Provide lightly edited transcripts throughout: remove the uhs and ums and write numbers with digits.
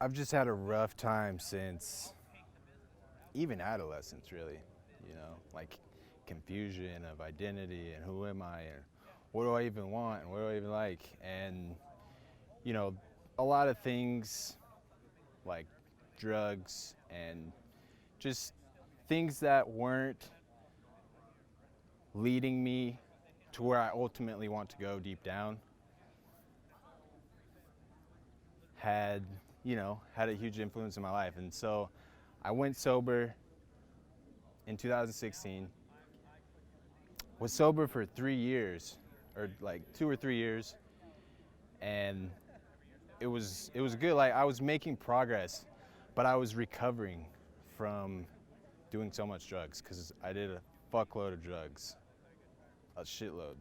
I've just had a rough time since even adolescence, really. Like confusion of identity and who am I and what do I even want and what do I even like. And, you know, a lot of things like drugs and just things that weren't leading me to where I ultimately want to go deep down had, had a huge influence in my life. And so I went sober in 2016, was sober for 3 years, or like 2 or 3 years, and it was good. Like I was making progress, but I was recovering from doing so much drugs because I did a fuckload of drugs, a shitload,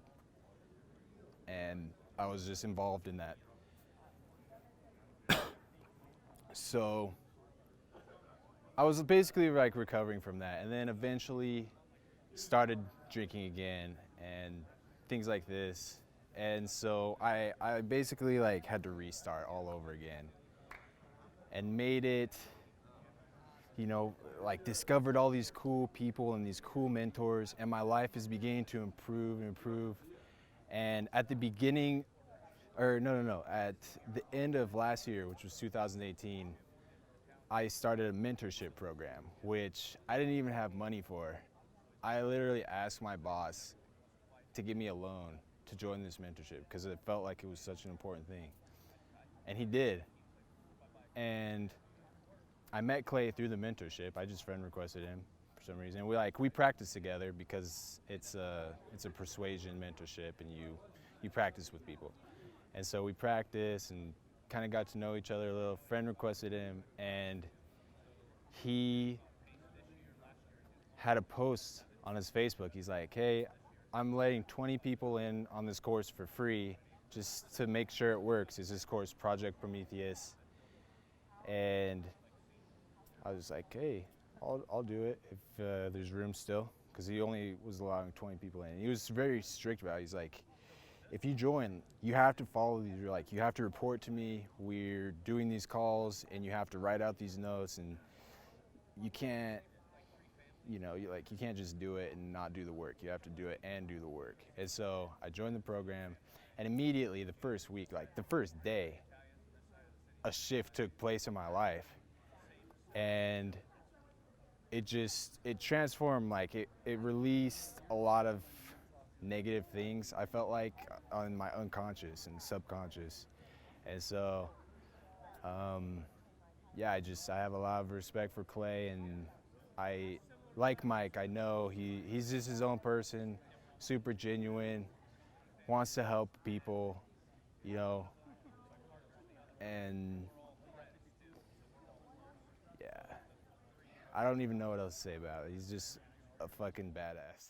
and I was just involved in that. So I was basically like recovering from that, and then eventually started drinking again and things like this. And so I basically like had to restart all over again and made it, like discovered all these cool people and these cool mentors, and my life is beginning to improve and improve. And at the beginning, or no, at the end of last year, which was 2018, I started a mentorship program, which I didn't even have money for. I literally asked my boss to give me a loan to join this mentorship because it felt like it was such an important thing. And he did. And I met Clay through the mentorship. I just friend requested him for some reason. We practice together because it's a persuasion mentorship, and you practice with people. And so we practice and kind of got to know each other a little. Friend requested him, and he had a post on his Facebook. He's like, "Hey, I'm letting 20 people in on this course for free just to make sure it works." Is this course Project Prometheus? And I was like, "Hey, I'll do it if there's room still," because he only was allowing 20 people in. He was very strict about it. He's like, "If you join, you have to follow these. Like, you have to report to me. We're doing these calls, and you have to write out these notes, and you can't, you can't just do it and not do the work. You have to do it and do the work." And so I joined the program, and immediately the first week, like the first day, a shift took place in my life, and it transformed. Like it released a lot of negative things, I felt like, on my unconscious and subconscious. And so yeah, I have a lot of respect for Clay, and I like Mike. I know he's just his own person, super genuine, wants to help people, you know and yeah, I don't even know what else to say about it. He's just a fucking badass.